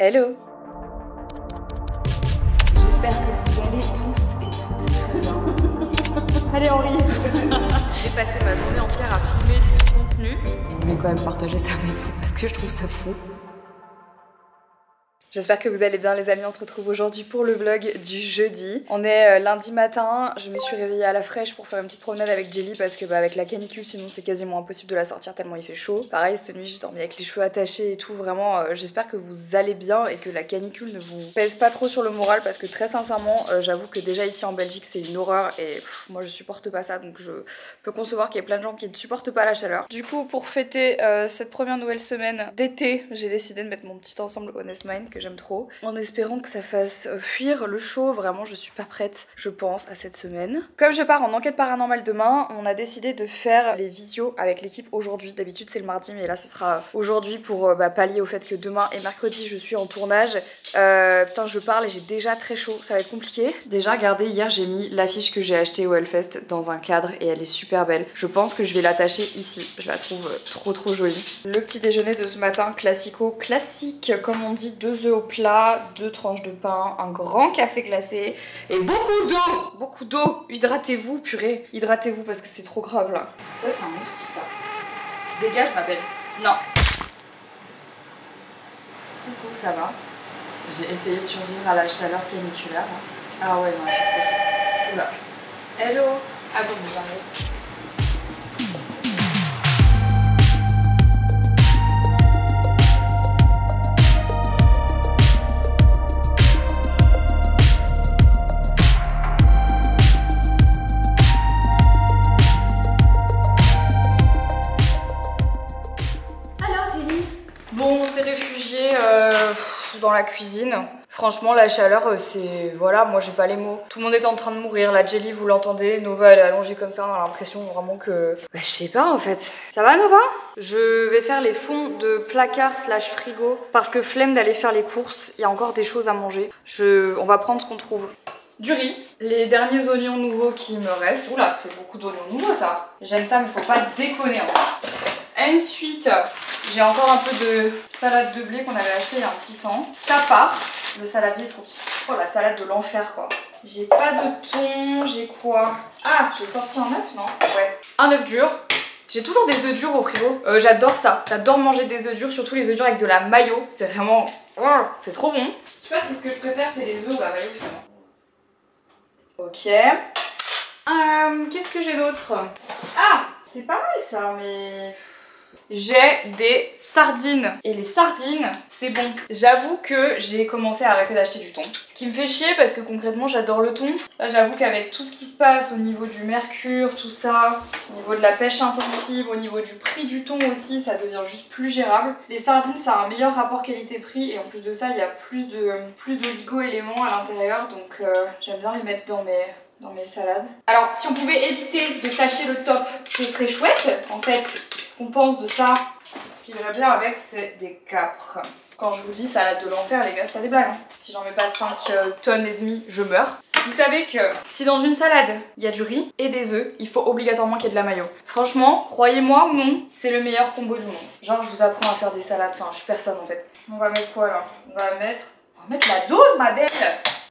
Hello! J'espère que vous allez tous et toutes très bien. Allez Henri. J'ai passé ma journée entière à filmer du contenu. Je voulais quand même partager ça avec vous parce que je trouve ça fou. J'espère que vous allez bien les amis, on se retrouve aujourd'hui pour le vlog du jeudi. On est lundi matin, je me suis réveillée à la fraîche pour faire une petite promenade avec Jelly parce que avec la canicule sinon c'est quasiment impossible de la sortir tellement il fait chaud. Pareil cette nuit j'ai dormi avec les cheveux attachés et tout, vraiment j'espère que vous allez bien et que la canicule ne vous pèse pas trop sur le moral parce que très sincèrement j'avoue que déjà ici en Belgique c'est une horreur et moi je supporte pas ça donc je peux concevoir qu'il y ait plein de gens qui ne supportent pas la chaleur. Du coup pour fêter cette première nouvelle semaine d'été j'ai décidé de mettre mon petit ensemble Honest Mine que j'aime trop, en espérant que ça fasse fuir le chaud. Vraiment je suis pas prête je pense à cette semaine. Comme je pars en enquête paranormale demain, on a décidé de faire les visios avec l'équipe aujourd'hui. D'habitude c'est le mardi mais là ce sera aujourd'hui pour pallier au fait que demain et mercredi je suis en tournage. Putain je parle et j'ai déjà très chaud, ça va être compliqué. Déjà regardez, hier j'ai mis l'affiche que j'ai achetée au Hellfest dans un cadre et elle est super belle. Je pense que je vais l'attacher ici, je la trouve trop jolie. Le petit déjeuner de ce matin classique comme on dit, 2 œufs au plat, 2 tranches de pain, un grand café glacé et beaucoup d'eau. Hydratez-vous, purée, hydratez-vous parce que c'est trop grave là. Ça c'est un moustique ça. Tu dégages ma belle. Non. Coucou, ça va? J'ai essayé de survivre à la chaleur caniculaire. Ah ouais non, il fait trop chaud. Oula. Hello. Ah bon, j'arrive. Bon, on s'est réfugié dans la cuisine. Franchement, la chaleur, c'est... Voilà, moi j'ai pas les mots. Tout le monde est en train de mourir. La Jelly, vous l'entendez. Nova, elle est allongée comme ça. On a l'impression vraiment que... Bah, je sais pas en fait. Ça va, Nova? Je vais faire les fonds de placard / frigo. Parce que flemme d'aller faire les courses. Il y a encore des choses à manger. On va prendre ce qu'on trouve. Du riz, les derniers oignons nouveaux qui me restent. Oula, ça fait beaucoup d'oignons nouveaux ça. J'aime ça, mais faut pas déconner. Ensuite, j'ai encore un peu de salade de blé qu'on avait acheté il y a un petit temps. Ça part. Le saladier est trop petit. Oh, la salade de l'enfer quoi. J'ai pas de thon, j'ai quoi? Ah, j'ai sorti un œuf, non? Ouais. Un œuf dur. J'ai toujours des œufs durs au frigo. J'adore ça. J'adore manger des œufs durs, surtout les œufs durs avec de la mayo. C'est vraiment... Oh, c'est trop bon. Je sais pas si ce que je préfère c'est les œufs ou la mayo finalement. Ok. Qu'est-ce que j'ai d'autre? Ah, c'est pas mal ça, mais... J'ai des sardines. Et les sardines, c'est bon. J'avoue que j'ai commencé à arrêter d'acheter du thon. Ce qui me fait chier parce que concrètement, j'adore le thon. Là, j'avoue qu'avec tout ce qui se passe au niveau du mercure, tout ça, au niveau de la pêche intensive, au niveau du prix du thon aussi, ça devient juste plus gérable. Les sardines, ça a un meilleur rapport qualité-prix et en plus de ça, il y a plus d'oligo-éléments à l'intérieur. Donc, j'aime bien les mettre dans mes salades. Alors, si on pouvait éviter de tacher le top, ce serait chouette. En fait, ce qu'on pense de ça, ce qui irait bien avec, c'est des capres. Quand je vous dis salade de l'enfer, les gars, c'est pas des blagues. Hein. Si j'en mets pas 5 tonnes et demie, je meurs. Vous savez que si dans une salade, il y a du riz et des œufs, il faut obligatoirement qu'il y ait de la mayo. Franchement, croyez-moi ou non, c'est le meilleur combo du monde. Genre, je vous apprends à faire des salades. Enfin, je suis personne en fait. On va mettre quoi là? On va mettre la dose, ma belle!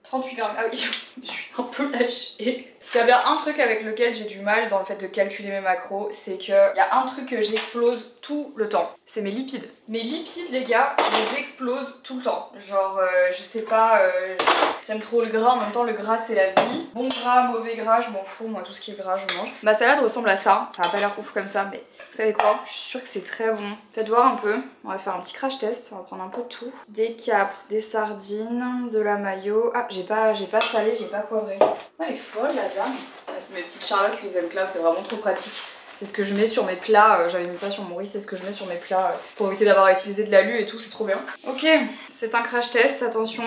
38 grammes. Ah oui, je suis un peu lâchée. S'il y a bien un truc avec lequel j'ai du mal dans le fait de calculer mes macros, c'est qu'il y a un truc que j'explose tout le temps. C'est mes lipides. Mes lipides, les gars, je les explose tout le temps. Genre, je sais pas, j'aime trop le gras. En même temps, le gras, c'est la vie. Bon gras, mauvais gras, je m'en fous. Moi, tout ce qui est gras, je mange. Ma salade ressemble à ça. Ça a pas l'air ouf comme ça, mais vous savez quoi? Je suis sûre que c'est très bon. Faites voir un peu. On va se faire un petit crash test. On va prendre un peu de tout. Des capres, des sardines, de la mayo. Ah, j'ai pas salé, j'ai pas poivré. Ah, elle est folle la dame. Ah, c'est mes petites Charlotte qui aiment Cloud, c'est vraiment trop pratique. C'est ce que je mets sur mes plats, j'avais mis ça sur mon riz, c'est ce que je mets sur mes plats pour éviter d'avoir à utiliser de l'alu et tout, c'est trop bien. Ok, c'est un crash test, attention.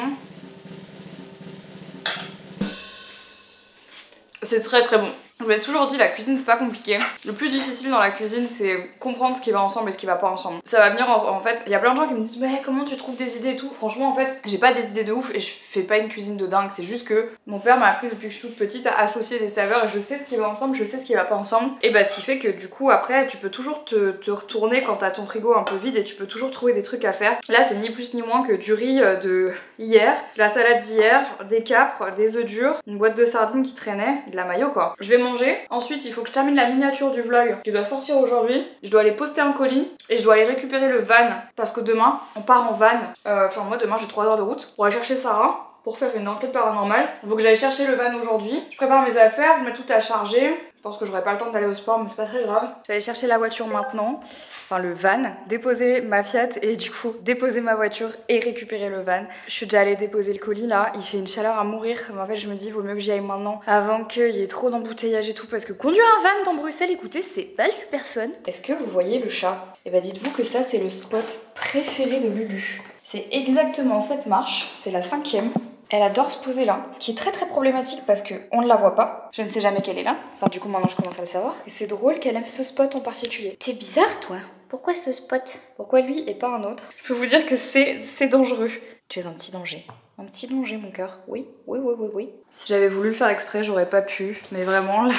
C'est très bon. Je vous l'ai toujours dit, la cuisine c'est pas compliqué. Le plus difficile dans la cuisine c'est comprendre ce qui va ensemble et ce qui va pas ensemble. Ça va venir en fait, il y a plein de gens qui me disent mais comment tu trouves des idées et tout. Franchement en fait, j'ai pas des idées de ouf et je fais pas une cuisine de dingue. C'est juste que mon père m'a appris depuis que je suis toute petite à associer des saveurs et je sais ce qui va ensemble, je sais ce qui va pas ensemble. Et bah ce qui fait que du coup après tu peux toujours te retourner quand t'as ton frigo un peu vide et tu peux toujours trouver des trucs à faire. Là c'est ni plus ni moins que du riz de hier, de la salade d'hier, des capres, des œufs durs, une boîte de sardines qui traînait, de la mayo quoi. Je vais manger, ensuite il faut que je termine la miniature du vlog qui doit sortir aujourd'hui, je dois aller poster un colis et je dois aller récupérer le van parce que demain on part en van, enfin moi demain j'ai 3 heures de route pour aller chercher Sarah pour faire une enquête paranormale. Il faut que j'aille chercher le van aujourd'hui, je prépare mes affaires, je mets tout à charger. Je pense que j'aurai pas le temps d'aller au sport mais c'est pas très grave. Je vais aller chercher la voiture maintenant, enfin le van, déposer ma Fiat et du coup déposer ma voiture et récupérer le van. Je suis déjà allée déposer le colis là, il fait une chaleur à mourir mais en fait je me dis vaut mieux que j'y aille maintenant avant qu'il y ait trop d'embouteillage et tout parce que conduire un van dans Bruxelles, écoutez, c'est pas super fun. Est-ce que vous voyez le chat? Et bah dites-vous que ça c'est le spot préféré de Lulu. C'est exactement cette marche, c'est la 5e. Elle adore se poser là, ce qui est très très problématique parce qu'on ne la voit pas. Je ne sais jamais qu'elle est là. Enfin du coup maintenant je commence à le savoir. Et c'est drôle qu'elle aime ce spot en particulier. T'es bizarre toi. Pourquoi ce spot? Pourquoi lui et pas un autre? Je peux vous dire que c'est dangereux. Tu es un petit danger. Un petit danger mon cœur. Oui, oui, oui, oui, oui. Si j'avais voulu le faire exprès j'aurais pas pu. Mais vraiment là...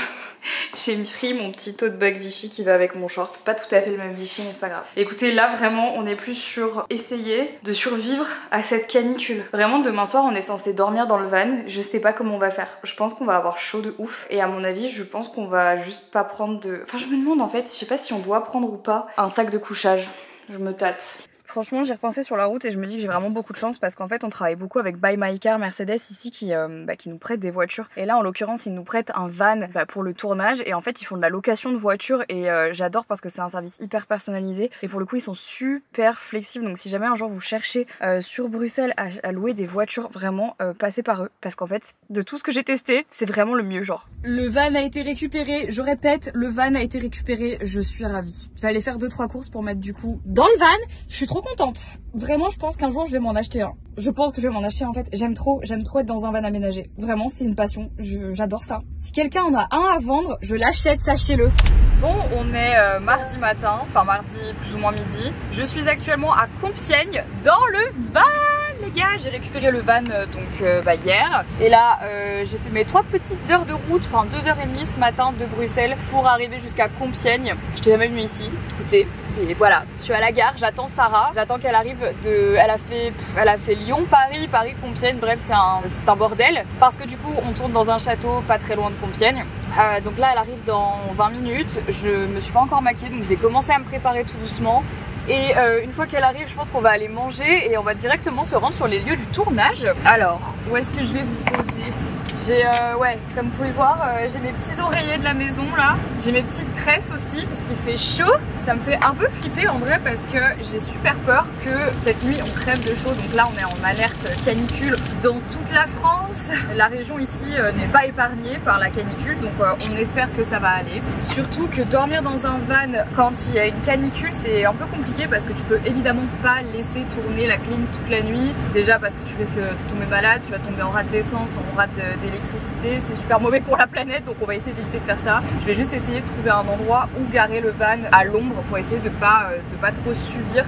J'ai pris mon petit tote bag Vichy qui va avec mon short. C'est pas tout à fait le même Vichy mais c'est pas grave. Écoutez là vraiment on est plus sur essayer de survivre à cette canicule. Vraiment demain soir on est censé dormir dans le van. Je sais pas comment on va faire. Je pense qu'on va avoir chaud de ouf. Et à mon avis je pense qu'on va juste pas prendre de... Enfin je me demande en fait, je sais pas si on doit prendre ou pas un sac de couchage. Je me tâte. Franchement j'ai repensé sur la route et je me dis que j'ai vraiment beaucoup de chance parce qu'en fait on travaille beaucoup avec Buy My Car Mercedes ici qui nous prête des voitures et là en l'occurrence ils nous prêtent un van pour le tournage et en fait ils font de la location de voitures et j'adore parce que c'est un service hyper personnalisé et pour le coup ils sont super flexibles donc si jamais un jour vous cherchez sur Bruxelles à louer des voitures vraiment passez par eux parce qu'en fait de tout ce que j'ai testé c'est vraiment le mieux genre. Le van a été récupéré, je répète le van a été récupéré, je suis ravie. Je vais aller faire 2-3 courses pour mettre du coup dans le van, je suis trop contente. Vraiment, je pense qu'un jour je vais m'en acheter un. Je pense que je vais m'en acheter en fait. J'aime trop être dans un van aménagé. Vraiment, c'est une passion. J'adore ça. Si quelqu'un en a un à vendre, je l'achète, sachez-le. Bon, on est mardi matin, enfin mardi plus ou moins midi. Je suis actuellement à Compiègne dans le van. Les gars, j'ai récupéré le van hier et là j'ai fait mes 3 petites heures de route, enfin 2h30 ce matin de Bruxelles pour arriver jusqu'à Compiègne. Je t'ai jamais venue ici, écoutez, voilà, je suis à la gare, j'attends Sarah, j'attends qu'elle arrive elle a fait Lyon, Paris, Compiègne, bref c'est un bordel parce que du coup on tourne dans un château pas très loin de Compiègne. Donc là elle arrive dans 20 minutes, je me suis pas encore maquillée donc je vais commencer à me préparer tout doucement. Et une fois qu'elle arrive, je pense qu'on va aller manger et on va directement se rendre sur les lieux du tournage. Alors, où est-ce que je vais vous poser? J'ai, comme vous pouvez le voir, j'ai mes petits oreillers de la maison là. J'ai mes petites tresses aussi parce qu'il fait chaud. Ça me fait un peu flipper en vrai parce que j'ai super peur que cette nuit on crève de chaud. Donc là on est en alerte canicule dans toute la France. La région ici n'est pas épargnée par la canicule donc on espère que ça va aller. Surtout que dormir dans un van quand il y a une canicule c'est un peu compliqué parce que tu peux évidemment pas laisser tourner la clim toute la nuit. Déjà parce que tu risques de tomber malade, tu vas tomber en rate d'essence, en rate d'électricité. C'est super mauvais pour la planète donc on va essayer d'éviter de faire ça. Je vais juste essayer de trouver un endroit où garer le van à l'ombre pour essayer de pas trop subir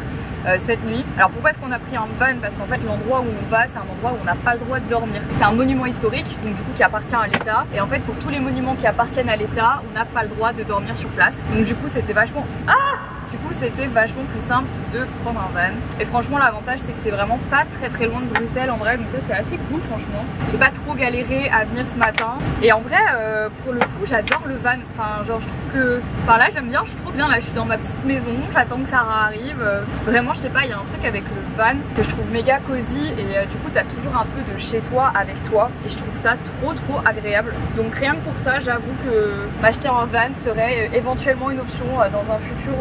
cette nuit. Alors pourquoi est-ce qu'on a pris un van? Parce qu'en fait l'endroit où on va c'est un endroit où on n'a pas le droit de dormir. C'est un monument historique donc du coup qui appartient à l'État et en fait pour tous les monuments qui appartiennent à l'État on n'a pas le droit de dormir sur place. Donc du coup c'était vachement... c'était vachement plus simple de prendre un van. Et franchement l'avantage c'est que c'est vraiment pas très loin de Bruxelles en vrai, donc ça c'est assez cool franchement. J'ai pas trop galéré à venir ce matin. Et en vrai pour le coup j'adore le van. Enfin genre je trouve que... Enfin là j'aime bien, je suis trop bien là, je suis dans ma petite maison, j'attends que Sarah arrive. Vraiment je sais pas, il y a un truc avec le van que je trouve méga cosy et du coup t'as toujours un peu de chez toi avec toi. Et je trouve ça trop agréable. Donc rien que pour ça j'avoue que m'acheter un van serait éventuellement une option dans un futur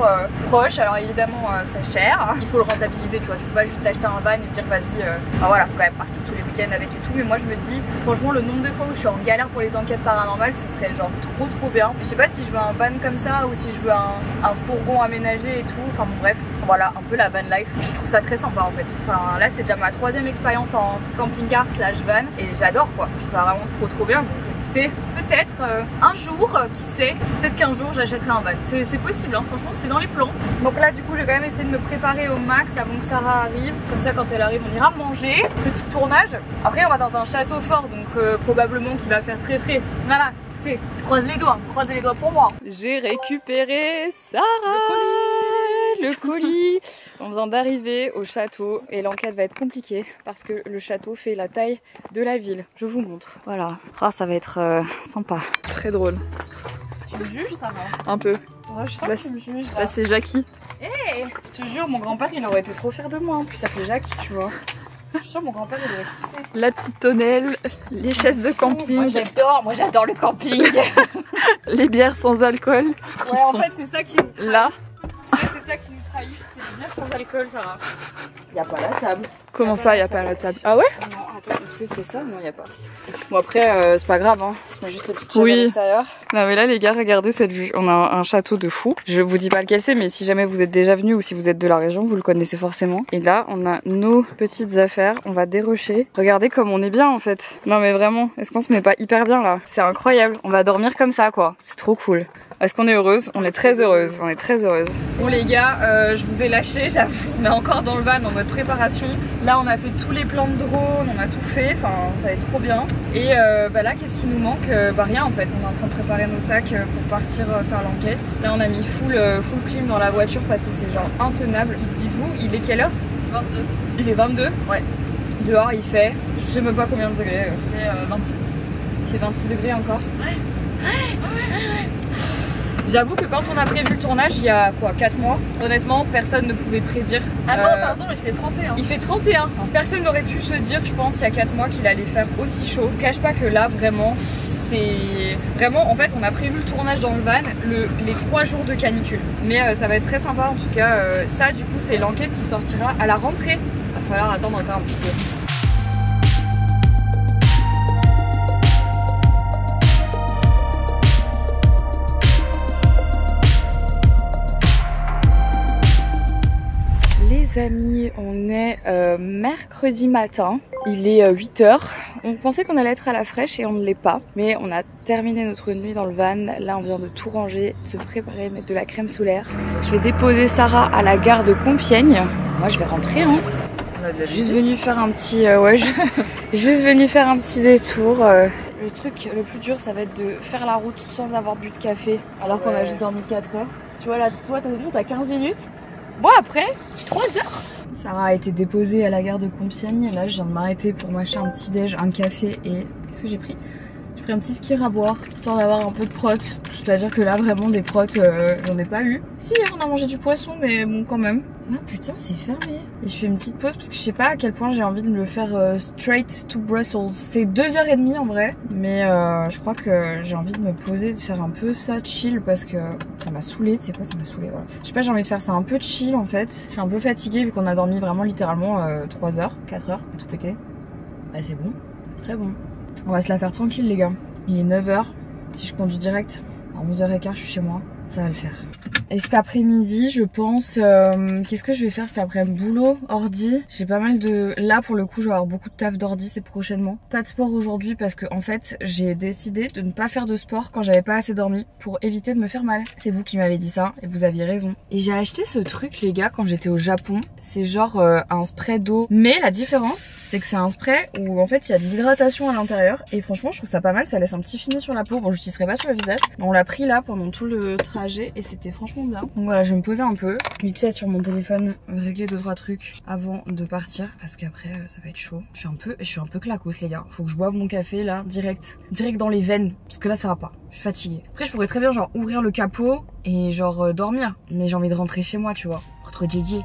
proche. Alors évidemment c'est cher, il faut le rentabiliser, tu vois, tu peux pas juste acheter un van et dire vas-y, voilà, faut quand même partir tous les week-ends avec et tout, mais moi je me dis, franchement le nombre de fois où je suis en galère pour les enquêtes paranormales, ce serait genre trop bien. Je sais pas si je veux un van comme ça ou si je veux un fourgon aménagé et tout, enfin bon bref, voilà, un peu la van life, je trouve ça très sympa en fait. Enfin là c'est déjà ma 3e expérience en camping-car / van et j'adore quoi, je trouve ça vraiment trop bien, donc écoutez, peut-être un jour, qui sait, peut-être qu'un jour j'achèterai un van. C'est possible, hein. Franchement c'est dans les plans. Donc là du coup j'ai quand même essayé de me préparer au max avant que Sarah arrive. Comme ça quand elle arrive on ira manger. Petit tournage. Après on va dans un château fort donc probablement qu'il va faire très frais. Voilà, écoutez, je croise les doigts, croisez les doigts pour moi. J'ai récupéré Sarah, le colis. On vient d'arriver au château et l'enquête va être compliquée parce que le château fait la taille de la ville. Je vous montre. Voilà. Ah, ça va être sympa. Très drôle. Tu me juges, ça va? Un peu. Ouais, je sens que tu me juges. Là, c'est Jackie. Hé, je te jure, mon grand-père, il aurait été trop fier de moi. En plus, ça s'appelait Jackie, tu vois. Je suis sûre mon grand-père il aurait kiffé. La petite tonnelle, les chaises de camping. Moi j'adore le camping. Les bières sans alcool. Ouais, en fait c'est ça qui nous trahit. Là. C'est ça qui nous trahit, c'est les bières sans alcool, Sarah. Y a pas la table. Comment ça, y a pas la table? Ah ouais? Non, attends, c'est ça? Non, y a pas. Bon après, c'est pas grave, hein. C'est juste les petites chaises à l'extérieur. Non mais là les gars, regardez cette vue. On a un château de fou. Je vous dis pas lequel c'est, mais si jamais vous êtes déjà venu ou si vous êtes de la région, vous le connaissez forcément. Et là, on a nos petites affaires. On va dérocher. Regardez comme on est bien en fait. Non mais vraiment, est-ce qu'on se met pas hyper bien là? C'est incroyable. On va dormir comme ça quoi. C'est trop cool. Est-ce qu'on est heureuse? On est très heureuse, on est très heureuse. Bon les gars, je vous ai lâché, j'avoue, on est encore dans le van en mode préparation. Là on a fait tous les plans de drone, on a tout fait, enfin ça va être trop bien. Et bah là qu'est-ce qui nous manque? Bah rien en fait, on est en train de préparer nos sacs pour partir faire l'enquête. Là on a mis full clim dans la voiture parce que c'est genre intenable. Dites-vous, il est quelle heure? 22. Il est 22? Ouais. Dehors il fait, je sais même pas combien de degrés, il fait 26. Il fait 26 degrés encore. Ouais. J'avoue que quand on a prévu le tournage il y a quoi, 4 mois, honnêtement personne ne pouvait prédire. Ah non pardon, il fait 31. Il fait 31. Personne n'aurait pu se dire, je pense, il y a 4 mois qu'il allait faire aussi chaud. Je vous cache pas que là vraiment, c'est vraiment, en fait on a prévu le tournage dans le van les 3 jours de canicule. Mais ça va être très sympa en tout cas. Ça du coup c'est l'enquête qui sortira à la rentrée. Il va falloir attendre encore un petit peu. Les amis, on est mercredi matin, il est 8h. On pensait qu'on allait être à la fraîche et on ne l'est pas. Mais on a terminé notre nuit dans le van. Là on vient de tout ranger, de se préparer, mettre de la crème solaire. Je vais déposer Sarah à la gare de Compiègne. Moi je vais rentrer hein. Juste venu faire un petit juste venu faire un petit détour. Le truc le plus dur ça va être de faire la route sans avoir bu de café alors qu'on a juste dormi 4 heures. Tu vois là, toi t'as 15 minutes. Bon après, j'ai 3 heures. Sarah a été déposée à la gare de Compiègne. Là, je viens de m'arrêter pour m'acheter un petit déj, un café et... Qu'est-ce que j'ai pris? J'ai pris un petit skir à boire, histoire d'avoir un peu de prot. C'est-à-dire que là, vraiment, des protes, j'en ai pas eu. Si, hier, on a mangé du poisson, mais bon, quand même. Ah putain, c'est fermé. Et je fais une petite pause parce que je sais pas à quel point j'ai envie de me le faire straight to Brussels. C'est 2h30 en vrai, mais je crois que j'ai envie de me poser, de faire un peu ça chill parce que ça m'a saoulé. Tu sais quoi, ça m'a saoulé. Voilà. Je sais pas, j'ai envie de faire ça un peu chill en fait. Je suis un peu fatiguée vu qu'on a dormi vraiment littéralement 3 heures, 4 heures, à tout péter. Bah c'est bon, très bon. On va se la faire tranquille les gars. Il est 9h. Si je conduis direct, à 11h15 je suis chez moi. Ça va le faire. Et cet après-midi, je pense, qu'est-ce que je vais faire cet après-midi? Boulot, ordi. J'ai pas mal de... Là, pour le coup, je vais avoir beaucoup de taf d'ordi, c'est prochainement. Pas de sport aujourd'hui parce que, en fait, j'ai décidé de ne pas faire de sport quand j'avais pas assez dormi pour éviter de me faire mal. C'est vous qui m'avez dit ça et vous aviez raison. Et j'ai acheté ce truc, les gars, quand j'étais au Japon. C'est genre un spray d'eau. Mais la différence, c'est que c'est un spray où, en fait, il y a de l'hydratation à l'intérieur. Et franchement, je trouve ça pas mal. Ça laisse un petit fini sur la peau. Bon, je l'utiliserai pas sur le visage. On l'a pris là pendant tout le trajet et c'était franchement bien. Donc voilà, je vais me poser un peu, vite fait sur mon téléphone, régler 2-3 trucs avant de partir parce qu'après ça va être chaud. Je suis un peu claquos les gars. Faut que je boive mon café là, direct dans les veines parce que là ça va pas. Je suis fatiguée. Après je pourrais très bien genre ouvrir le capot et genre dormir, mais j'ai envie de rentrer chez moi, tu vois. Retrouver JJ.